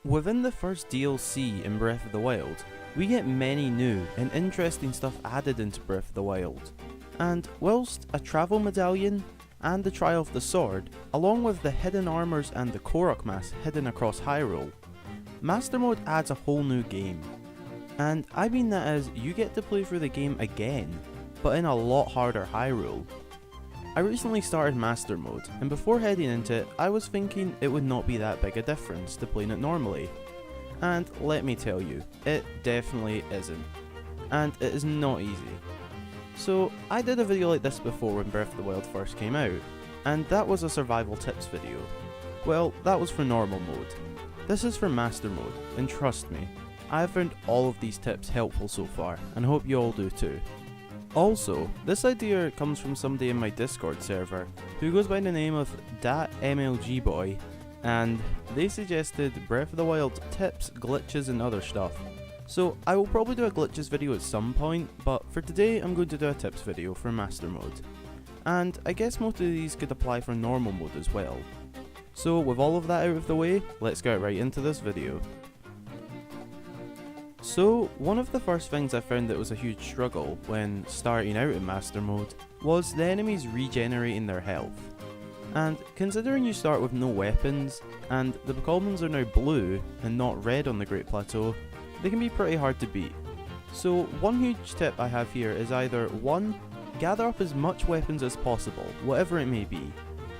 Within the first DLC in Breath of the Wild, we get many new and interesting stuff added into Breath of the Wild. And whilst a travel medallion and the Trial of the Sword, along with the hidden armors and the Korok mask hidden across Hyrule, Master Mode adds a whole new game. And I mean that as you get to play through the game again, but in a lot harder Hyrule. I recently started Master Mode, and before heading into it, I was thinking it would not be that big a difference to playing it normally. And let me tell you, it definitely isn't. And it is not easy. So, I did a video like this before when Breath of the Wild first came out, and that was a survival tips video. Well, that was for normal mode. This is for Master Mode, and trust me, I have found all of these tips helpful so far, and hope you all do too. Also, this idea comes from somebody in my Discord server, who goes by the name of DatMLGBoy, and they suggested Breath of the Wild tips, glitches and other stuff. So I will probably do a glitches video at some point, but for today I'm going to do a tips video for Master Mode. And I guess most of these could apply for normal mode as well. So with all of that out of the way, let's get right into this video. So, one of the first things I found that was a huge struggle when starting out in Master Mode was the enemies regenerating their health. And considering you start with no weapons, and the goblins are now blue and not red on the Great Plateau, they can be pretty hard to beat. So one huge tip I have here is either 1. Gather up as much weapons as possible, whatever it may be.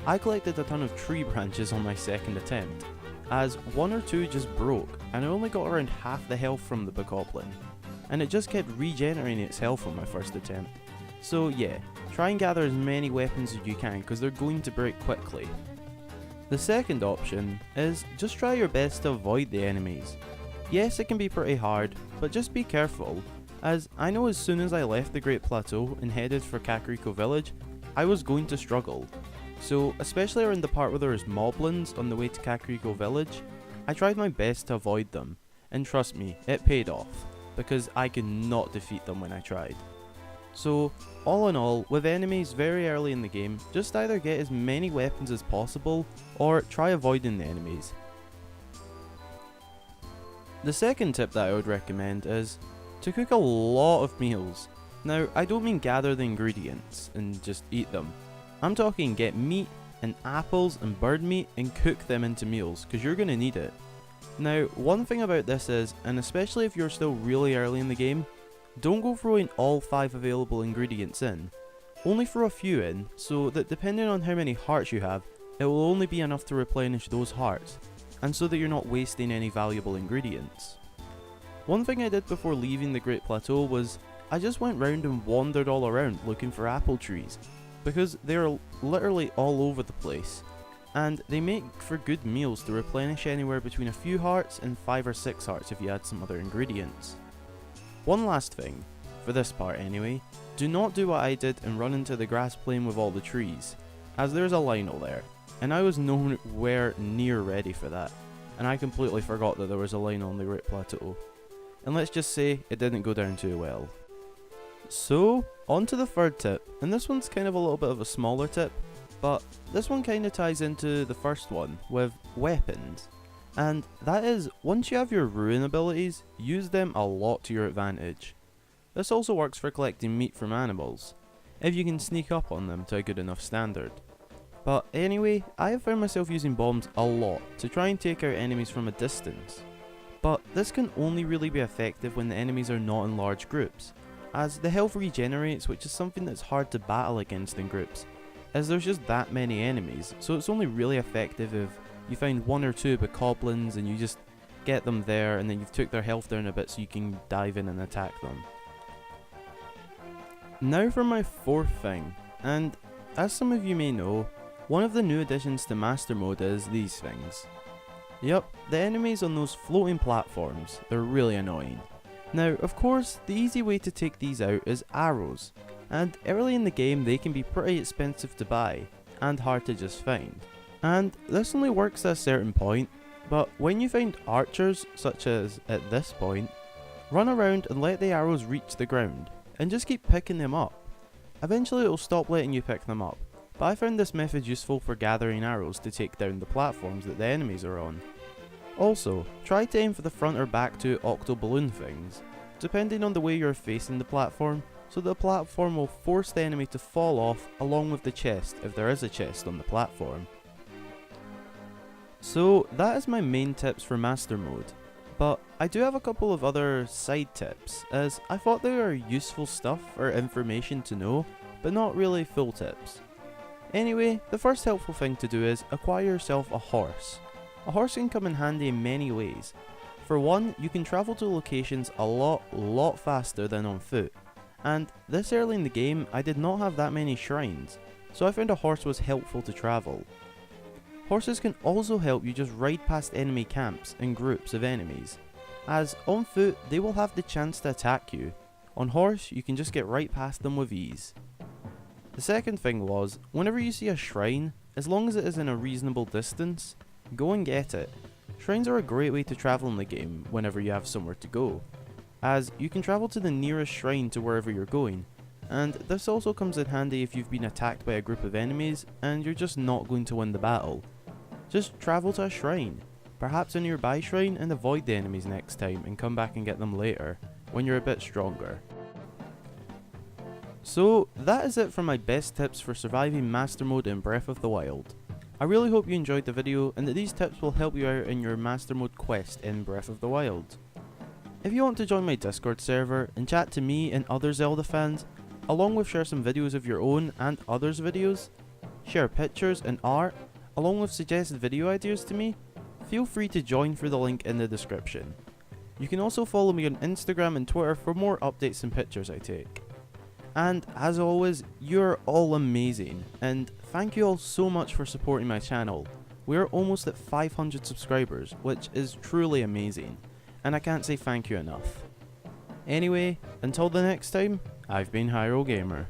I collected a ton of tree branches on my second attempt, as 1 or 2 just broke, and I only got around half the health from the bokoblin, and it just kept regenerating its health on my first attempt. So yeah, try and gather as many weapons as you can, because they're going to break quickly. The second option is just try your best to avoid the enemies. Yes, it can be pretty hard, but just be careful, as I know as soon as I left the Great Plateau and headed for Kakariko Village, I was going to struggle. So, especially around the part where there's moblins on the way to Kakariko Village, I tried my best to avoid them, and trust me, it paid off, because I could not defeat them when I tried. So, all in all, with enemies very early in the game, just either get as many weapons as possible, or try avoiding the enemies. The second tip that I would recommend is to cook a lot of meals. Now, I don't mean gather the ingredients and just eat them. I'm talking get meat and apples and bird meat and cook them into meals, because you're going to need it. Now, one thing about this is, and especially if you're still really early in the game, don't go throwing all 5 available ingredients in. Only throw a few in, so that depending on how many hearts you have, it will only be enough to replenish those hearts, and so that you're not wasting any valuable ingredients. One thing I did before leaving the Great Plateau was, I just went round and wandered all around looking for apple trees, because they're literally all over the place, and they make for good meals to replenish anywhere between a few hearts and 5 or 6 hearts if you add some other ingredients. One last thing, for this part anyway, do not do what I did and run into the grass plain with all the trees, as there's a Lionel there, and I was nowhere near ready for that, and I completely forgot that there was a Lionel on the Great Plateau. And let's just say, it didn't go down too well. So, on to the third tip, and this one's kind of a little bit of a smaller tip, but this one kind of ties into the first one, with weapons. And that is, once you have your ruin abilities, use them a lot to your advantage. This also works for collecting meat from animals, if you can sneak up on them to a good enough standard. But anyway, I have found myself using bombs a lot to try and take out enemies from a distance. But this can only really be effective when the enemies are not in large groups, as the health regenerates, which is something that's hard to battle against in groups, as there's just that many enemies, so it's only really effective if you find 1 or 2 bokoblins and you just get them there and then you've took their health down a bit so you can dive in and attack them. Now for my fourth thing, and as some of you may know, one of the new additions to Master Mode is these things. Yep, the enemies on those floating platforms, they're really annoying. Now, of course, the easy way to take these out is arrows, and early in the game they can be pretty expensive to buy, and hard to just find. And this only works at a certain point, but when you find archers, such as at this point, run around and let the arrows reach the ground, and just keep picking them up. Eventually it will stop letting you pick them up, but I found this method useful for gathering arrows to take down the platforms that the enemies are on. Also, try to aim for the front or back two octo balloon things, depending on the way you're facing the platform, so the platform will force the enemy to fall off along with the chest if there is a chest on the platform. So that is my main tips for Master Mode, but I do have a couple of other side tips, as I thought they were useful stuff or information to know, but not really full tips. Anyway, the first helpful thing to do is acquire yourself a horse. A horse can come in handy in many ways. For one, you can travel to locations a lot faster than on foot, and this early in the game I did not have that many shrines, so I found a horse was helpful to travel. Horses can also help you just ride past enemy camps and groups of enemies, as on foot they will have the chance to attack you. On horse you can just get right past them with ease. The second thing was, whenever you see a shrine, as long as it is in a reasonable distance, go and get it. Shrines are a great way to travel in the game whenever you have somewhere to go, as you can travel to the nearest shrine to wherever you're going, and this also comes in handy if you've been attacked by a group of enemies and you're just not going to win the battle. Just travel to a shrine, perhaps a nearby shrine, and avoid the enemies next time and come back and get them later, when you're a bit stronger. So that is it for my best tips for surviving Master Mode in Breath of the Wild. I really hope you enjoyed the video and that these tips will help you out in your Master Mode quest in Breath of the Wild. If you want to join my Discord server and chat to me and other Zelda fans, along with share some videos of your own and others' videos, share pictures and art, along with suggested video ideas to me, feel free to join through the link in the description. You can also follow me on Instagram and Twitter for more updates and pictures I take. And as always, you're all amazing, and thank you all so much for supporting my channel. We're almost at 500 subscribers, which is truly amazing, and I can't say thank you enough. Anyway, until the next time, I've been Hyrule Gamer.